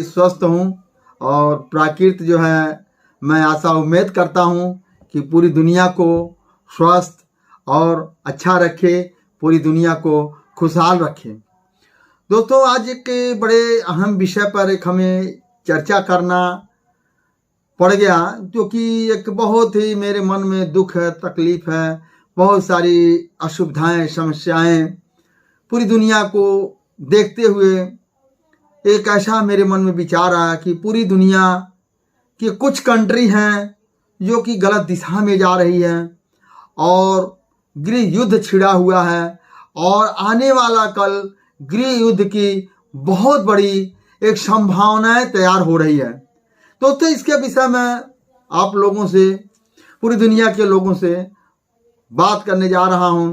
स्वस्थ हूँ और प्राकृत जो है मैं आशा उम्मीद करता हूँ कि पूरी दुनिया को स्वस्थ और अच्छा रखे, पूरी दुनिया को खुशहाल रखे। दोस्तों, आज एक बड़े अहम विषय पर एक हमें चर्चा करना पड़ गया, क्योंकि एक बहुत ही मेरे मन में दुख है, तकलीफ है, बहुत सारी असुविधाएं, समस्याएं पूरी दुनिया को देखते हुए एक ऐसा मेरे मन में विचार आया कि पूरी दुनिया की कुछ कंट्री हैं जो कि गलत दिशा में जा रही है और गृह युद्ध छिड़ा हुआ है और आने वाला कल गृह युद्ध की बहुत बड़ी एक संभावनाएं तैयार हो रही है। तो इसके विषय में आप लोगों से, पूरी दुनिया के लोगों से बात करने जा रहा हूं।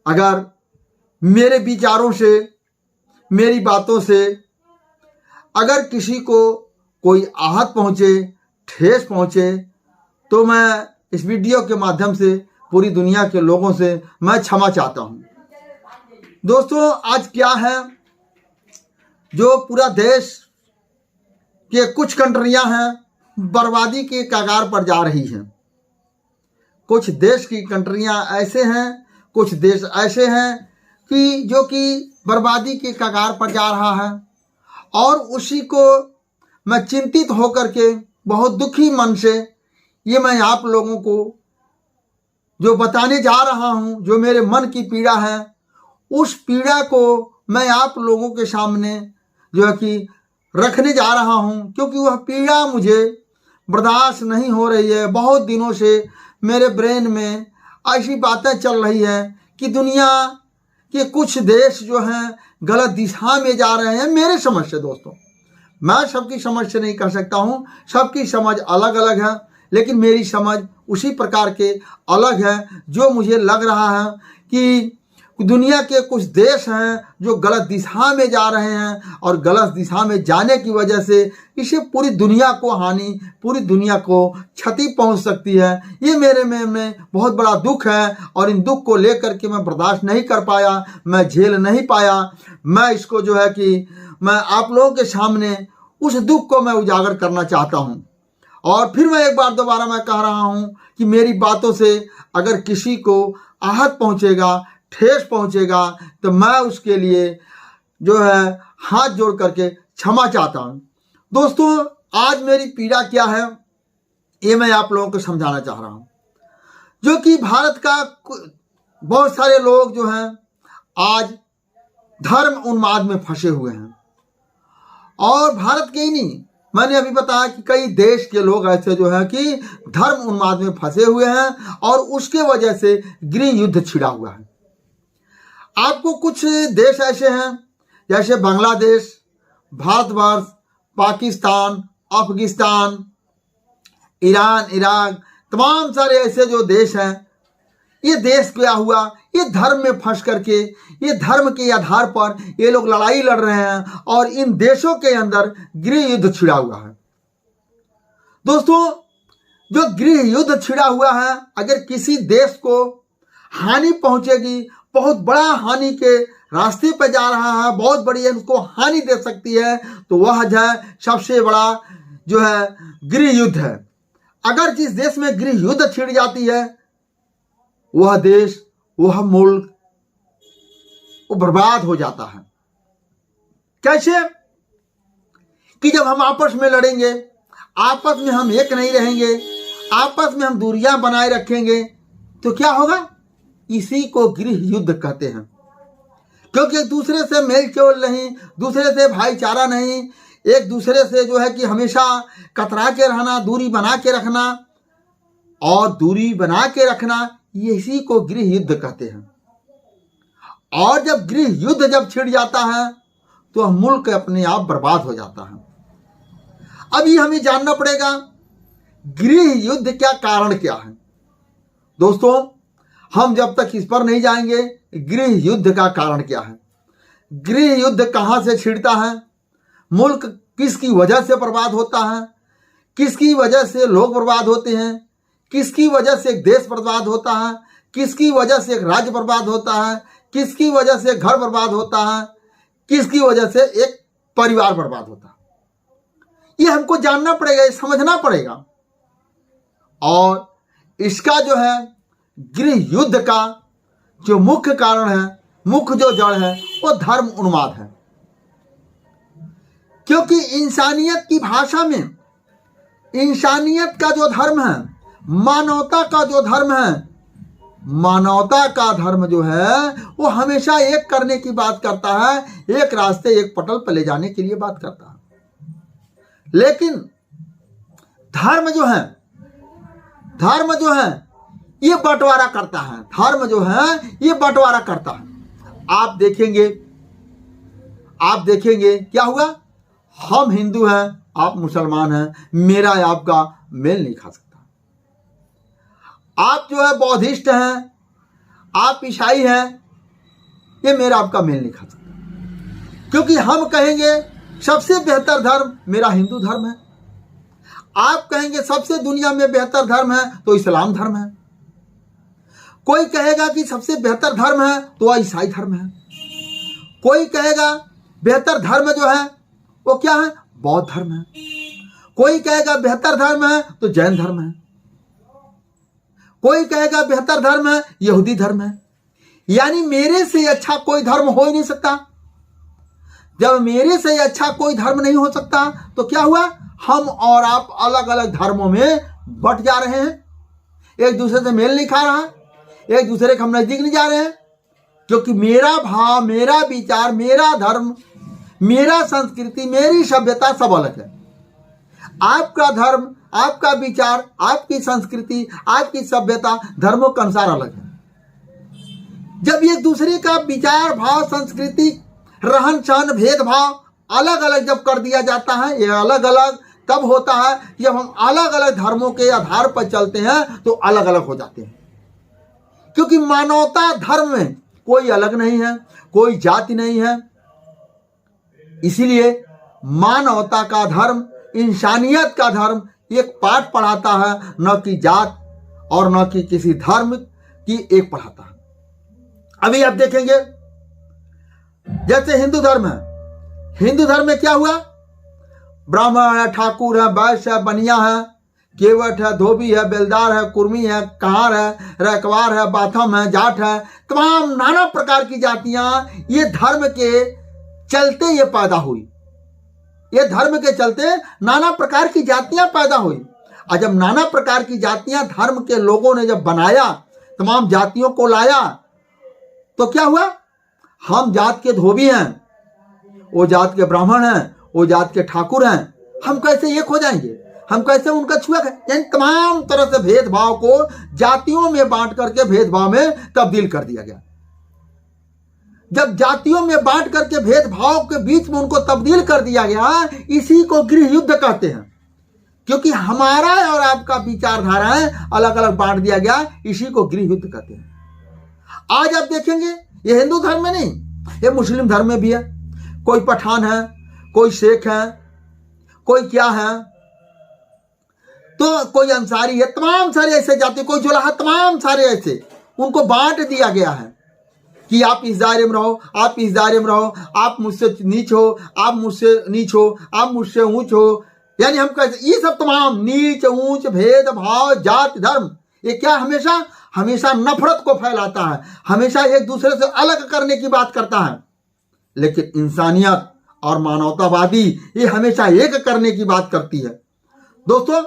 अगर मेरे विचारों से, मेरी बातों से अगर किसी को कोई आहत पहुंचे, ठेस पहुंचे, तो मैं इस वीडियो के माध्यम से पूरी दुनिया के लोगों से मैं क्षमा चाहता हूं। दोस्तों, आज क्या है, जो पूरा देश के कुछ कंट्रियां हैं बर्बादी के कगार पर जा रही हैं। कुछ देश की कंट्रियां ऐसे हैं, कुछ देश ऐसे हैं कि जो कि बर्बादी के कगार पर जा रहा है और उसी को मैं चिंतित होकर के बहुत दुखी मन से ये मैं आप लोगों को जो बताने जा रहा हूँ, जो मेरे मन की पीड़ा है, उस पीड़ा को मैं आप लोगों के सामने जो है कि रखने जा रहा हूँ, क्योंकि वह पीड़ा मुझे बर्दाश्त नहीं हो रही है। बहुत दिनों से मेरे ब्रेन में ऐसी बातें चल रही है कि दुनिया के कुछ देश जो हैं गलत दिशा में जा रहे हैं। मेरे समझ से दोस्तों, मैं सबकी समझ से नहीं कह सकता हूँ, सबकी समझ अलग अलग है, लेकिन मेरी समझ उसी प्रकार के अलग है। जो मुझे लग रहा है कि दुनिया के कुछ देश हैं जो गलत दिशा में जा रहे हैं और गलत दिशा में जाने की वजह से इसे पूरी दुनिया को हानि, पूरी दुनिया को क्षति पहुंच सकती है। ये मेरे में बहुत बड़ा दुख है और इन दुख को लेकर के मैं बर्दाश्त नहीं कर पाया, मैं झेल नहीं पाया। मैं इसको जो है कि मैं आप लोगों के सामने उस दुख को मैं उजागर करना चाहता हूँ। और फिर मैं एक बार दोबारा मैं कह रहा हूँ कि मेरी बातों से अगर किसी को आहत पहुँचेगा, ठेस पहुंचेगा, तो मैं उसके लिए जो है हाथ जोड़ करके क्षमा चाहता हूं। दोस्तों, आज मेरी पीड़ा क्या है ये मैं आप लोगों को समझाना चाह रहा हूं। जो कि भारत का बहुत सारे लोग जो हैं आज धर्म उन्माद में फंसे हुए हैं, और भारत के ही नहीं, मैंने अभी बताया कि कई देश के लोग ऐसे जो है कि धर्म उन्माद में फंसे हुए हैं और उसके वजह से गृह युद्ध छिड़ा हुआ है। आपको कुछ देश ऐसे हैं जैसे बांग्लादेश, भारतवर्ष, पाकिस्तान, अफगानिस्तान, ईरान, इराक, तमाम सारे ऐसे जो देश हैं, ये देश क्या हुआ, ये धर्म में फंस करके, ये धर्म के आधार पर ये लोग लड़ाई लड़ रहे हैं और इन देशों के अंदर गृह युद्ध छिड़ा हुआ है। दोस्तों, जो गृह युद्ध छिड़ा हुआ है, अगर किसी देश को हानि पहुंचेगी, बहुत बड़ा हानि के रास्ते पर जा रहा है, बहुत बड़ी उसको हानि दे सकती है, तो वह जो है सबसे बड़ा जो है गृह युद्ध है। अगर जिस देश में गृह युद्ध छिड़ जाती है, वह देश, वह मुल्क वो बर्बाद हो जाता है। कैसे? कि जब हम आपस में लड़ेंगे, आपस में हम एक नहीं रहेंगे, आपस में हम दूरियां बनाए रखेंगे, तो क्या होगा? इसी को गृह युद्ध कहते हैं। क्योंकि एक दूसरे से मेल जोल नहीं, दूसरे से भाईचारा नहीं, एक दूसरे से जो है कि हमेशा कतरा के रहना, दूरी बना के रखना, और दूरी बना के रखना, इसी को गृह युद्ध कहते हैं। और जब गृह युद्ध जब छिड़ जाता है तो मुल्क अपने आप बर्बाद हो जाता है। अभी हमें जानना पड़ेगा गृह युद्ध क्या कारण क्या है। दोस्तों, हम जब तक इस पर नहीं जाएंगे गृह युद्ध का कारण क्या है, गृह युद्ध कहां से छिड़ता है, मुल्क किसकी वजह से बर्बाद होता है, किसकी वजह से लोग बर्बाद होते हैं, किसकी वजह से एक देश बर्बाद होता है, किसकी वजह से एक राज्य बर्बाद होता है, किसकी वजह से घर बर्बाद होता है, किसकी वजह से एक परिवार बर्बाद होता है। ये हमको जानना पड़ेगा, ये समझना पड़ेगा। और इसका जो है गृह युद्ध का जो मुख्य कारण है, मुख्य जो जड़ है, वो धर्म उन्माद है। क्योंकि इंसानियत की भाषा में इंसानियत का जो धर्म है, मानवता का जो धर्म है, मानवता का धर्म जो है वो हमेशा एक करने की बात करता है, एक रास्ते एक पटल पर ले जाने के लिए बात करता है। लेकिन धर्म जो है ये बंटवारा करता है। धर्म जो है ये बंटवारा करता है। आप देखेंगे क्या हुआ, हम हिंदू हैं, आप मुसलमान हैं, मेरा आपका मेल नहीं खा सकता। आप जो है बौद्धिस्ट हैं, आप ईसाई हैं, ये मेरा आपका मेल नहीं खा सकता। क्योंकि हम कहेंगे सबसे बेहतर धर्म मेरा हिंदू धर्म है, आप कहेंगे सबसे दुनिया में बेहतर धर्म है तो इस्लाम धर्म है, कोई कहेगा कि सबसे बेहतर धर्म है तो ईसाई धर्म है, कोई कहेगा बेहतर धर्म जो है वो क्या है, बौद्ध धर्म है, कोई कहेगा बेहतर धर्म है तो जैन धर्म है, कोई कहेगा बेहतर धर्म है यहूदी धर्म है। यानी मेरे से अच्छा कोई धर्म हो ही नहीं सकता। जब मेरे से अच्छा कोई धर्म नहीं हो सकता तो क्या हुआ, हम और आप अलग अलग धर्मों में बट जा रहे हैं, एक दूसरे से मेल नहीं खा रहा, एक दूसरे के हम नजदीक नहीं जा रहे हैं। क्योंकि मेरा भाव, मेरा विचार, मेरा धर्म, मेरा संस्कृति, मेरी सभ्यता सब अलग है। आपका धर्म, आपका विचार, आपकी संस्कृति, आपकी सभ्यता धर्मों के अनुसार अलग है। जब एक दूसरे का विचार, भाव, संस्कृति, रहन सहन, भेदभाव अलग अलग जब कर दिया जाता है, ये अलग अलग तब होता है जब हम अलग अलग धर्मों के आधार पर चलते हैं तो अलग अलग हो जाते हैं। क्योंकि मानवता धर्म में कोई अलग नहीं है, कोई जाति नहीं है। इसीलिए मानवता का धर्म, इंसानियत का धर्म एक पाठ पढ़ाता है, न कि जात और न कि किसी धर्म की एक पढ़ाता है। अभी आप देखेंगे जैसे हिंदू धर्म है, हिंदू धर्म में क्या हुआ, ब्राह्मण है, ठाकुर है, वैश्य है, बनिया है, केवट है, धोबी है, बेलदार है, कुर्मी है, कहार है, रैकवार है, बाथम है, जाट है, तमाम नाना प्रकार की जातियां ये धर्म के चलते ये पैदा हुई। ये धर्म के चलते नाना प्रकार की जातियां पैदा हुई। और जब नाना प्रकार की जातियां धर्म के लोगों ने जब बनाया, तमाम जातियों को लाया, तो क्या हुआ, हम जात के धोबी हैं, वो जात के ब्राह्मण हैं, वो जात के ठाकुर हैं, हम कैसे एक हो जाएंगे, हम कैसे उनका छुआ। यानी तमाम तरह से भेदभाव को जातियों में बांट करके भेदभाव में तब्दील कर दिया गया। जब जातियों में बांट करके भेदभाव के बीच में उनको तब्दील कर दिया गया, इसी को गृह युद्ध कहते हैं। क्योंकि हमारा और आपका विचारधाराएं अलग अलग बांट दिया गया, इसी को गृह युद्ध कहते हैं। आज आप देखेंगे ये हिंदू धर्म में नहीं, ये मुस्लिम धर्म में भी है। कोई पठान है, कोई शेख है, कोई क्या है, तो कोई अंसारी है, तमाम सारे ऐसे जाति, कोई जुलाहा, तमाम सारे ऐसे उनको बांट दिया गया है कि आप इस दायरे में रहो, आप इस दायरे में रहो, आप मुझसे नीच हो, आप मुझसे नीच हो, आप मुझसे ऊंच हो। यानी हम कहते ये सब तमाम नीच ऊंच, भेदभाव, जात, धर्म, ये क्या हमेशा नफरत को फैलाता है, हमेशा एक दूसरे से अलग करने की बात करता है। लेकिन इंसानियत और मानवतावादी ये हमेशा एक करने की बात करती है। दोस्तों,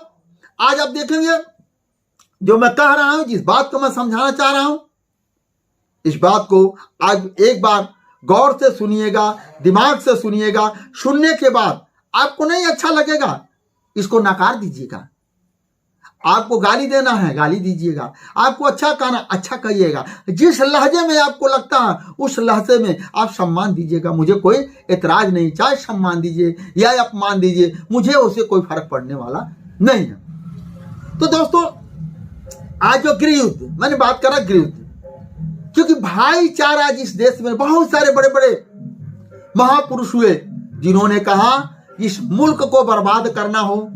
आज आप देखेंगे जो मैं कह रहा हूं, जिस बात को मैं समझाना चाह रहा हूं, इस बात को आज एक बार गौर से सुनिएगा, दिमाग से सुनिएगा। सुनने के बाद आपको नहीं अच्छा लगेगा, इसको नकार दीजिएगा। आपको गाली देना है, गाली दीजिएगा। आपको अच्छा कहना, अच्छा कहिएगा। जिस लहजे में आपको लगता है उस लहजे में आप सम्मान दीजिएगा। मुझे कोई एतराज नहीं, चाहे सम्मान दीजिए या अपमान दीजिए, मुझे उससे कोई फर्क पड़ने वाला नहीं है। तो दोस्तों, आज जो गृह युद्ध, मैंने बात करा गृह युद्ध, क्योंकि भाईचारा जिस देश में, बहुत सारे बड़े बड़े महापुरुष हुए जिन्होंने कहा इस मुल्क को बर्बाद करना हो,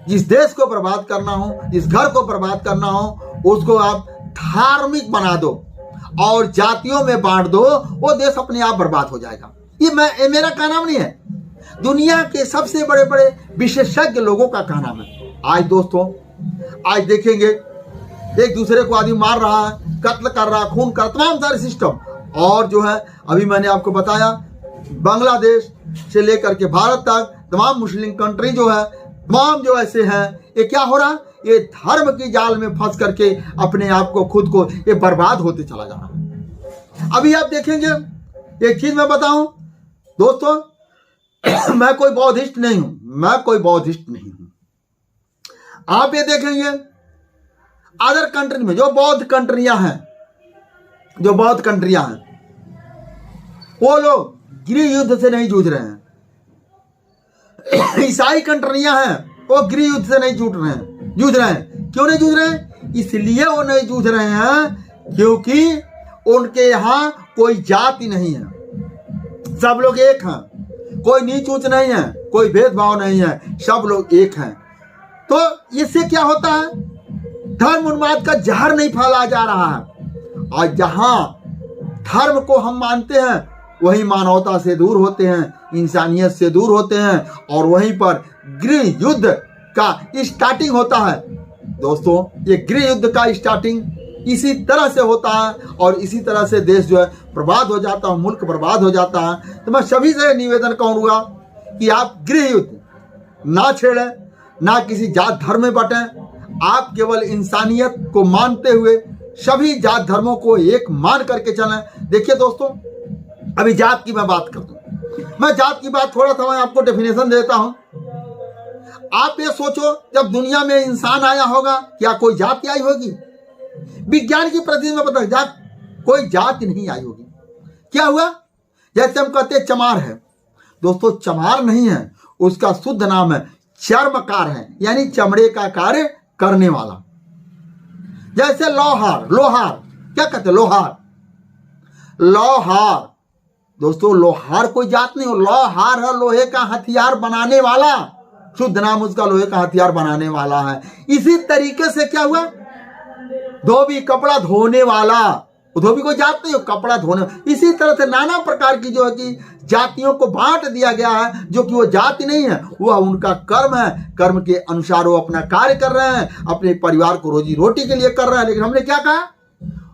जिस देश को बर्बाद करना हो, जिस घर को बर्बाद करना हो, उसको आप धार्मिक बना दो और जातियों में बांट दो, वो देश अपने आप बर्बाद हो जाएगा। ये मेरा कहना नहीं है। दुनिया के सबसे बड़े बड़े विशेषज्ञ लोगों का कहना है। आज दोस्तों, आज देखेंगे एक दूसरे को आदमी मार रहा है, कत्ल कर रहा है, खून कर, तमाम सारे सिस्टम। और जो है अभी मैंने आपको बताया बांग्लादेश से लेकर के भारत तक तमाम मुस्लिम कंट्री जो है, तमाम जो ऐसे हैं, ये क्या हो रहा, ये धर्म की जाल में फंस करके अपने आप को, खुद को ये बर्बाद होते चला जा रहा है। अभी आप देखेंगे, एक चीज मैं बताऊं दोस्तों, मैं कोई बौद्धिस्ट नहीं हूं, मैं कोई बौद्धिस्ट नहीं हूं। आप ये देखेंगे अदर कंट्री में जो बौद्ध कंट्रियां हैं, जो बौद्ध कंट्रियां हैं, वो लोग गृह युद्ध से नहीं जूझ रहे हैं। ईसाई कंट्रियां हैं, वो गृह युद्ध से नहीं जूझ रहे हैं। क्यों नहीं जूझ रहे हैं? इसलिए वो नहीं जूझ रहे हैं क्योंकि उनके यहां कोई जाति नहीं है, सब लोग एक हैं, कोई नीच ऊंच नहीं है, कोई भेदभाव नहीं है, सब लोग एक हैं। तो इससे क्या होता है, धर्म उन्माद का जहर नहीं फैला जा रहा है। और जहां धर्म को हम मानते हैं वहीं मानवता से दूर होते हैं, इंसानियत से दूर होते हैं, और वहीं पर गृह युद्ध का स्टार्टिंग होता है। दोस्तों, ये गृह युद्ध का स्टार्टिंग इसी तरह से होता है और इसी तरह से देश जो है बर्बाद हो जाता है, मुल्क बर्बाद हो जाता है। तो मैं सभी से निवेदन करूंगा कि आप गृह युद्ध ना छेड़ें, ना किसी जात धर्म में बटें। आप केवल इंसानियत को मानते हुए सभी जात धर्मों को एक मान करके चलें। देखिए दोस्तों, अभी जात की मैं बात करता हूं, मैं जात की बात थोड़ा सा मैं आपको डेफिनेशन देता हूं। आप ये सोचो, जब दुनिया में इंसान आया होगा, क्या कोई जाति आई होगी? विज्ञान की प्रति में पता जात, कोई जाति नहीं आई होगी। क्या हुआ? जैसे हम कहते हैं चमार है, दोस्तों चमार नहीं है, उसका शुद्ध नाम है चर्मकार है, यानी चमड़े का कार्य करने वाला। जैसे लोहार, लोहार क्या कहते हैं? लोहार, लोहार दोस्तों, लोहार कोई जात नहीं हो, लोहार है लोहे का हथियार बनाने वाला, शुद्ध नाम उसका लोहे का हथियार बनाने वाला है। इसी तरीके से क्या हुआ, धोबी कपड़ा धोने वाला, धोबी कोई जात नहीं हो, कपड़ा धोने। इसी तरह से नाना प्रकार की जो है कि जातियों को बांट दिया गया है, जो कि वो जाति नहीं है, वह उनका कर्म है। कर्म के अनुसार वो अपना कार्य कर रहे हैं, अपने परिवार को रोजी रोटी के लिए कर रहे हैं। लेकिन हमने क्या कहा,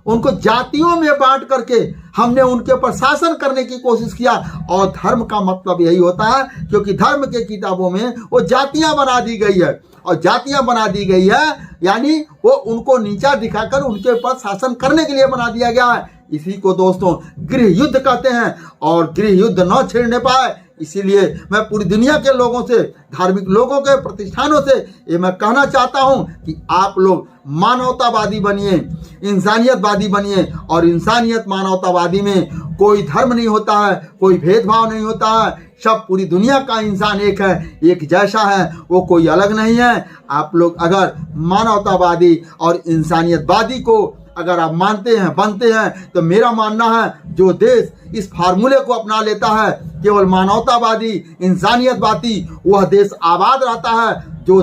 उनको जातियों में बांट करके हमने उनके ऊपर शासन करने की कोशिश किया। और धर्म का मतलब यही होता है, क्योंकि धर्म के किताबों में वो जातियां बना दी गई है, और जातियां बना दी गई है यानी वो उनको नीचा दिखाकर उनके ऊपर शासन करने के लिए बना दिया गया है। इसी को दोस्तों गृह युद्ध कहते हैं, और गृह युद्ध न छेड़ने पाए। इसीलिए मैं पूरी दुनिया के लोगों से, धार्मिक लोगों के प्रतिष्ठानों से ये मैं कहना चाहता हूं कि आप लोग मानवतावादी बनिए, इंसानियतवादी बनिए। और इंसानियत मानवतावादी में कोई धर्म नहीं होता है, कोई भेदभाव नहीं होता है, सब पूरी दुनिया का इंसान एक है, एक जैसा है, वो कोई अलग नहीं है। आप लोग अगर मानवतावादी और इंसानियतवादी को अगर आप मानते हैं, बनते हैं, तो मेरा मानना है जो देश इस फार्मूले को अपना लेता है, केवल मानवतावादी, इंसानियतवादी, वह देश आबाद रहता है। जो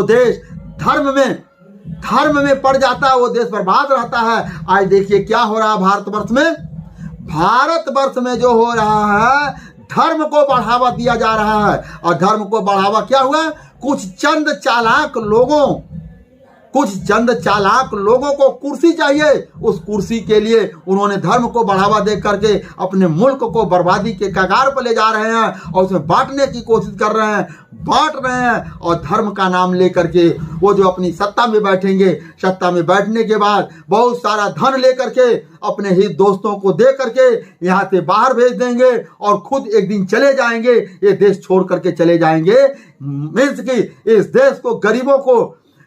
देश धर्म में पड़ जाता है, वो देश बर्बाद रहता है। आज देखिए क्या हो रहा है भारतवर्ष में। भारतवर्ष में जो हो रहा है, धर्म को बढ़ावा दिया जा रहा है। और धर्म को बढ़ावा क्या हुआ, कुछ चंद चालाक लोगों को कुर्सी चाहिए। उस कुर्सी के लिए उन्होंने धर्म को बढ़ावा दे करके अपने मुल्क को बर्बादी के कगार पर ले जा रहे हैं, और उसमें बांटने की कोशिश कर रहे हैं, बांट रहे हैं। और धर्म का नाम लेकर के वो जो अपनी सत्ता में बैठेंगे, सत्ता में बैठने के बाद बहुत सारा धन लेकर के अपने हित दोस्तों को दे करके यहाँ से बाहर भेज देंगे, और खुद एक दिन चले जाएंगे, ये देश छोड़ करके चले जाएंगे। मीन्स कि इस देश को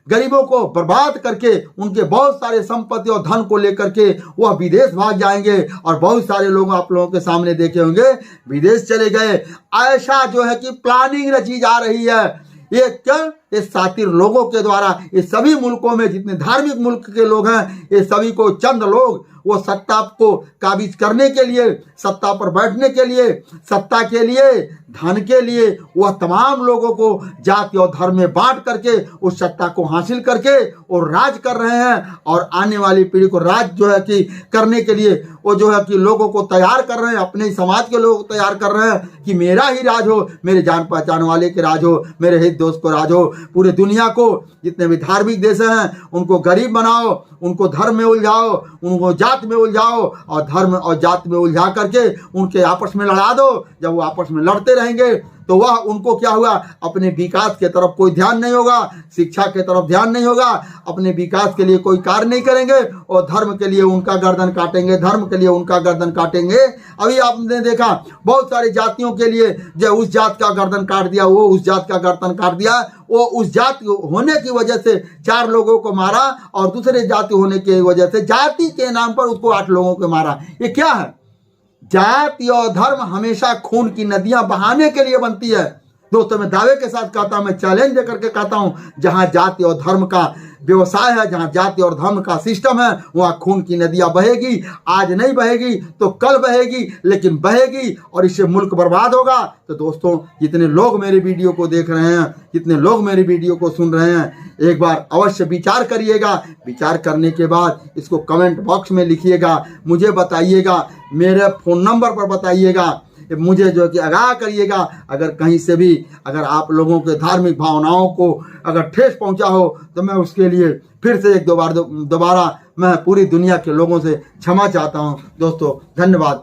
गरीबों को बर्बाद करके उनके बहुत सारे संपत्ति और धन को लेकर के वह विदेश भाग जाएंगे। और बहुत सारे लोग आप लोगों के सामने देखे होंगे विदेश चले गए। ऐसा जो है कि प्लानिंग रची जा रही है। ये क्या, ये शातिर लोगों के द्वारा ये सभी मुल्कों में जितने धार्मिक मुल्क के लोग हैं, ये सभी को चंद लोग वो सत्ता को काबिज करने के लिए, सत्ता पर बैठने के लिए, सत्ता के लिए, धन के लिए, वह तमाम लोगों को जाति और धर्म में बांट करके उस सत्ता को हासिल करके और राज कर रहे हैं। और आने वाली पीढ़ी को राज जो है कि करने के लिए वो जो है कि लोगों को तैयार कर रहे हैं, अपने समाज के लोग तैयार कर रहे हैं कि मेरा ही राज हो, मेरे जान पहचान वाले के राज हो, मेरे हित दोस्त को राज हो। पूरे दुनिया को जितने भी धार्मिक देश हैं उनको गरीब बनाओ, उनको धर्म में उलझाओ, उनको जात में उलझाओ और धर्म और जात में उलझा करके उनके आपस में लड़ा दो। जब वो आपस में लड़ते रहेंगे तो वह उनको क्या हुआ, अपने विकास के तरफ कोई ध्यान नहीं होगा, शिक्षा के तरफ ध्यान नहीं होगा, अपने विकास के लिए कोई कार्य नहीं करेंगे और धर्म के लिए उनका गर्दन काटेंगे, धर्म के लिए उनका गर्दन काटेंगे। अभी आपने देखा बहुत सारी जातियों के लिए जो उस जात का गर्दन काट दिया, वो उस जात का गर्दन काट दिया, वो उस जात होने की वजह से 4 लोगों को मारा और दूसरे जाति होने की वजह से जाति के नाम पर उसको 8 लोगों को मारा। ये क्या है? जाति और धर्म हमेशा खून की नदियां बहाने के लिए बनती है। दोस्तों मैं दावे के साथ कहता हूं, मैं चैलेंज देकर के कहता हूं, जहां जाति और धर्म का व्यवसाय है, जहां जाति और धर्म का सिस्टम है, वहां खून की नदियां बहेगी। आज नहीं बहेगी तो कल बहेगी, लेकिन बहेगी और इससे मुल्क बर्बाद होगा। तो दोस्तों जितने लोग मेरे वीडियो को देख रहे हैं, जितने लोग मेरे वीडियो को सुन रहे हैं, एक बार अवश्य विचार करिएगा। विचार करने के बाद इसको कमेंट बॉक्स में लिखिएगा, मुझे बताइएगा, मेरे फ़ोन नंबर पर बताइएगा, मुझे जो कि आगाह करिएगा। अगर कहीं से भी अगर आप लोगों के धार्मिक भावनाओं को अगर ठेस पहुंचा हो तो मैं उसके लिए फिर से एक दोबारा मैं पूरी दुनिया के लोगों से क्षमा चाहता हूं। दोस्तों धन्यवाद।